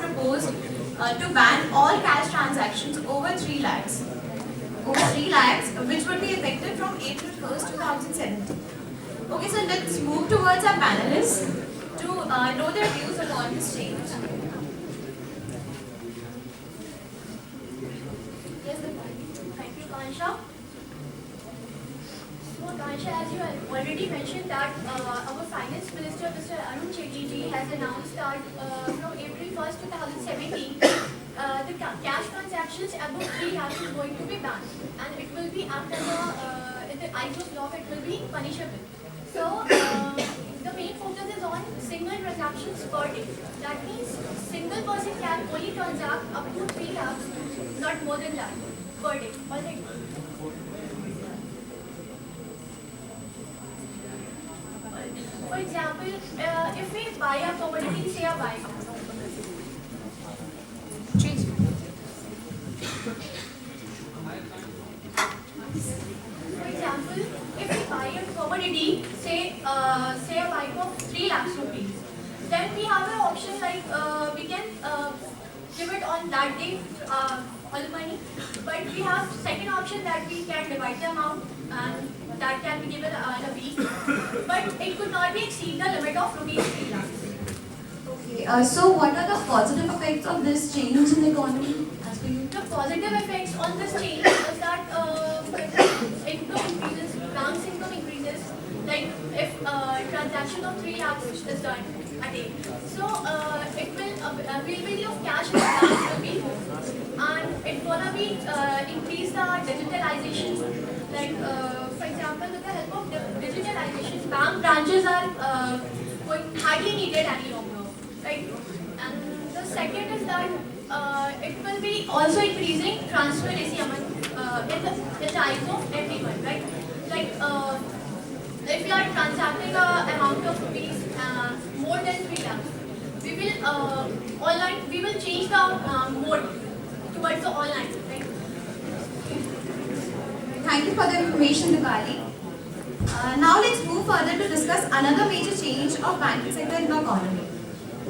proposed to ban all cash transactions over 3 lakhs. Over 3 lakhs, which would be effective from April 1st, 2017. Okay, so let's move towards our panelists to know their views upon this change. Yes, thank you, Kansha. So, Kansha, as you have already mentioned that our Finance Minister, Mr. Arun Jaitley ji, has announced that from April 1st, 2017, the cash transactions above 3 lakhs is going to be banned, and it will be after in the eyes of law, it will be punishable. So, the main focus is on single transactions per day. That means single person can only transact up to 3 lakhs, not more than that per day. Alright. For example, if we buy a commodity, say a bike. For example, if we buy a commodity, say a bike of 3 lakhs rupees, then we have an option like we can give it on that day all the money, but we have second option that we can divide the amount and that can be given in a week, but it could not be exceed the limit of rupees 3 lakhs. Okay, so what are the positive effects of this change in the economy as per you? The positive effects on this change is that income increases, bank's income increases, like if transaction of 3 lakhs is done a day. So it will availability of cash in the bank will be more, and it gonna be increase the digitalization. Like for example, with the help of digitalization, bank branches are going hardly needed any longer, right? And the second is that it will be also increasing transparency among in the eyes of everyone, right? Like if you are transacting a amount of rupees more than 3 lakhs, we will online. We will change the mode towards the online, right? Thank you for the information, Dipali. Now let's move further to discuss another major change of banking sector in the economy.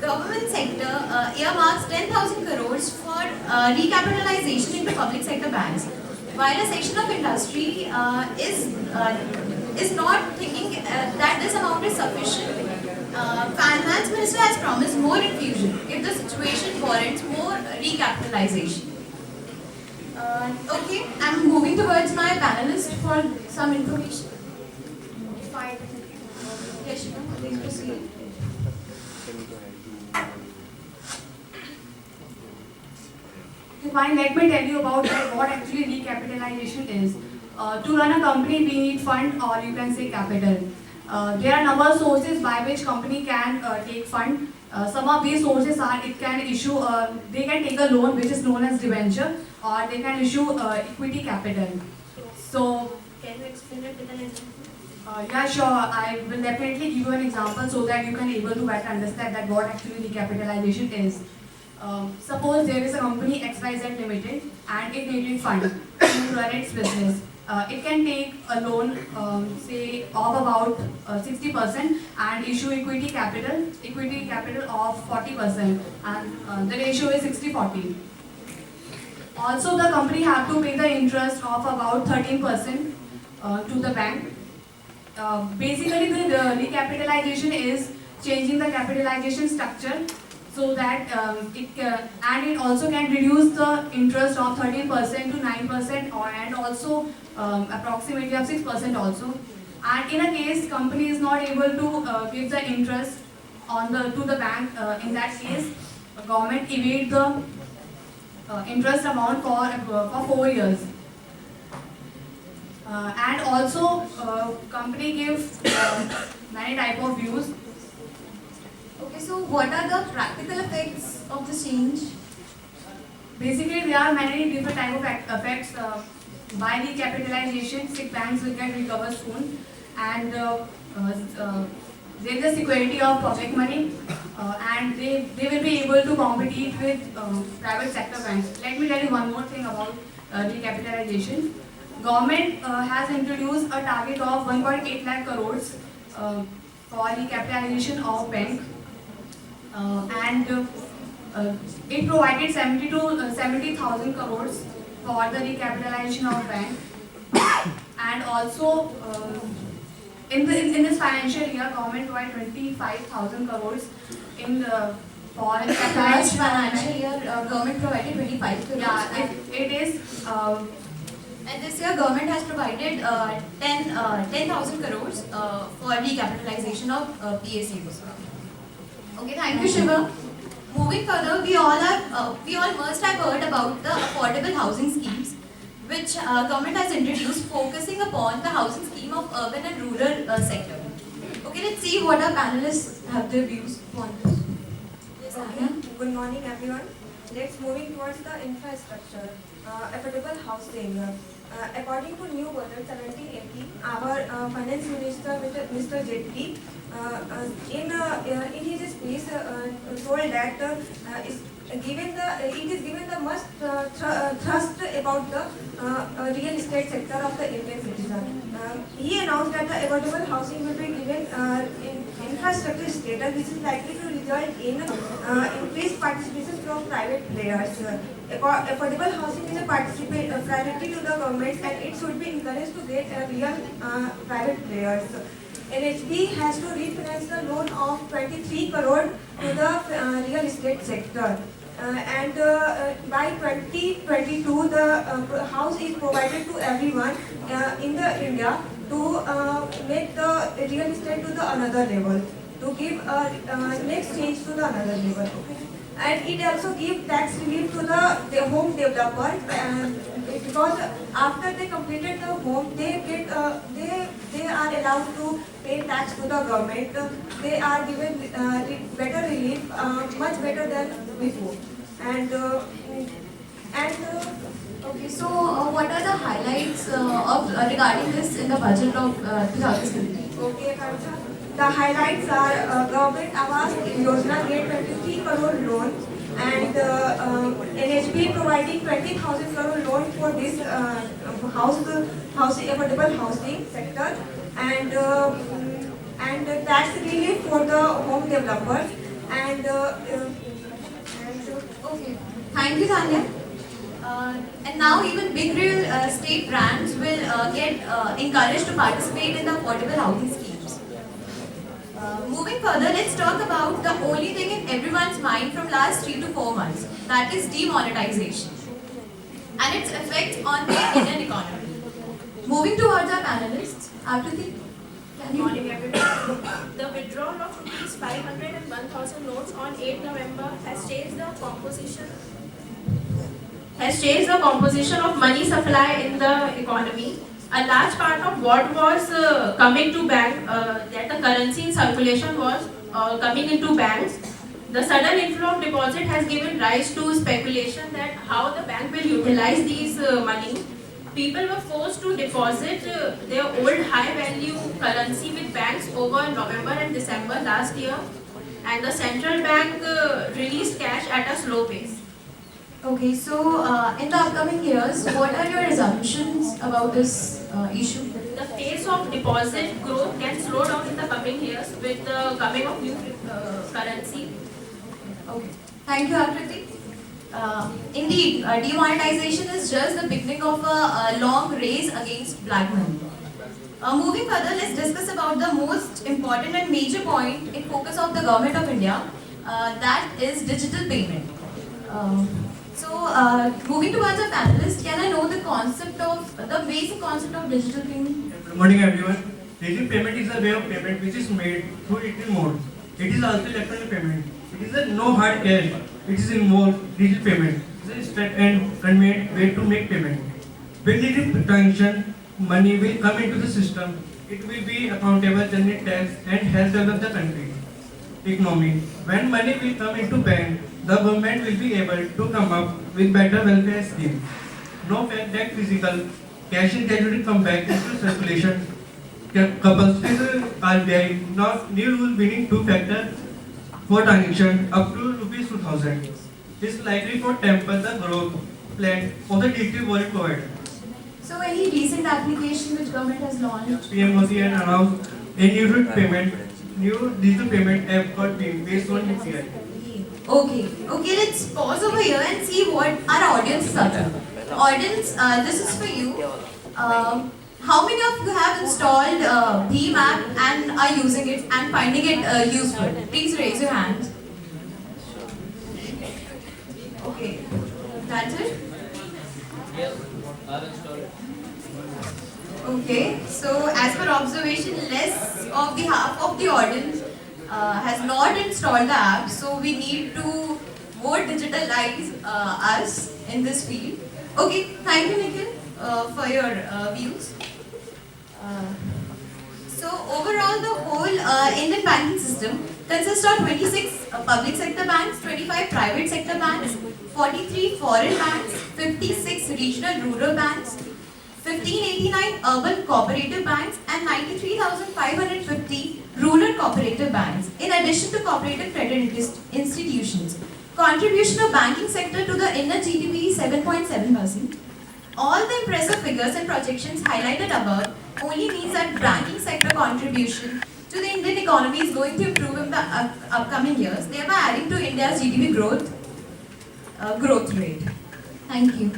Government sector earmarks 10,000 crores for recapitalization into public sector banks, while a section of industry is not thinking that this amount is sufficient. Finance Minister has promised more infusion if the situation warrants more recapitalization. Okay, I'm moving towards my panelist for some information. Fine. Yes, Shiva, please proceed. Fine, let me tell you about what actually recapitalization is. To run a company, we need fund, or you can say capital. There are number of sources by which company can take fund. Some of these sources are they can take a loan which is known as debenture, or they can issue equity capital. So, Can you explain it with an example? yeah, sure. I will definitely give you an example so that you can able to better understand that what actually recapitalization is. Suppose there is a company XYZ Limited and it needed fund to run its business. It can take a loan, say of about 60% and issue equity capital of 40%, and the ratio is 60-40. Also, the company have to pay the interest of about 13% to the bank. Basically, the recapitalization is changing the capitalization structure so that it also can reduce the interest of 13% to 9%, and also approximately of 6% also. And in a case company is not able to give the interest to the bank, in that case government evade the interest amount for 4 years. And also company gives many type of views. Okay, so what are the practical effects of this change? Basically, there are many different type of effects. By recapitalization, sick banks will get recovered soon, and there is a security of public money, and they will be able to compete with private sector banks. Let me tell you one more thing about recapitalization. Government has introduced a target of 1.8 lakh crores for recapitalization of bank, and it provided 70,000 crores for the recapitalization of bank, and also in this financial year, government provided 25,000 crores in the for Last recapitalization of financial bank. year, government provided 25 crores. Yeah, it is. And this year, government has provided 10,000 crores for recapitalization of PSUs. Okay, thank you, Shiva. Moving further, we all must have heard about the affordable housing schemes, which government has introduced, focusing upon the housing scheme of urban and rural sector. Okay, let's see what our panelists have their views on this. Yes, Okay, Anya? good morning everyone. Let's moving towards the infrastructure, affordable housing. According to new budget 1780, our finance minister Mr. Jaipuria in his speech told that it is given the must thrust about the real estate sector of the Indian citizen. He announced that the affordable housing will be given in infrastructure status, which is likely to result in increased participation from private players. Affordable housing is a priority to the government, and it should be encouraged to get real private players. NHB has to refinance the loan of 23 crore to the real estate sector. And by 2022, the house is provided to everyone in the India to make the real estate to the another level, to give next change to the another level. Okay? And it also gives tax relief to the home developer, because after they completed the home, they are allowed to pay tax to the government. They are given better relief, much better than before. And Okay, so what are the highlights of regarding this in the budget of 2017? okay, Karsha. The highlights are government Awas Yojana gave 23 crore loan, and NHB providing 20,000 crore loan for this housing affordable housing sector, and tax relief for the home developers, and Okay, thank you, Tanya. And now even big real estate brands will get encouraged to participate in the affordable housing schemes. Moving further, let's talk about the only thing in everyone's mind from last 3 to 4 months, that is demonetization and its effect on the Indian economy. Moving towards our panelists, Akriti, can Good you? morning everyone. The withdrawal of rupees 500 and 1000 notes on 8 November has changed the composition of money supply in the economy. A large part of what was coming to bank, that the currency in circulation was coming into banks. The sudden inflow of deposit has given rise to speculation that how the bank will utilize these money. People were forced to deposit their old high value currency with banks over November and December last year, and the central bank released cash at a slow pace. Okay, so in the upcoming years, what are your assumptions about this issue? The pace of deposit growth can slow down in the coming years with the coming of new currency. Okay, thank you, Akriti. Indeed, demonetization is just the beginning of a long race against black money. Moving further, let's discuss about the most important and major point in focus of the government of India, that is digital payment. Moving towards our panelists, can I know the basic concept of digital payment? Good morning everyone. Digital payment is a way of payment which is made through digital mode. It is also electronic payment. It is a no hard cash. It is involved digital payment. It is a straight and convenient way to make payment. When digital transaction, money will come into the system. It will be accountable, generate tax, and help develop the country economy. When money will come into bank, the government will be able to come up with better welfare scheme. No fact that physical cash is gradually come back into circulation. Coupled with RBI, now new rule meaning two-factor for transaction up to rupees 2000 is likely to temper the growth plan of the digital wallet provider. So, any recent application which government has launched? PM Modi had announced a new digital payment app called BIM based on UPI. Okay, let's pause over here and see what our audience is up to. Audience, this is for you. How many of you have installed Bhim app and are using it and finding it useful? Please raise your hands. Okay, that's it. Okay, so as per observation, less of the half of the audience has not installed the app, so we need to more digitalize us in this field. Okay, thank you, Nikhil, for your views. So overall, the whole Indian banking system consists of 26 public sector banks, 25 private sector banks, 43 foreign banks, 56 regional rural banks, 1589 urban cooperative banks, and 93,550 rural cooperative banks, in addition to cooperative credit institutions. Contribution of banking sector to the Indian GDP is 7.7%. All the impressive figures and projections highlighted above only means that banking sector contribution to the Indian economy is going to improve in the upcoming years, thereby adding to India's GDP growth rate. Thank you.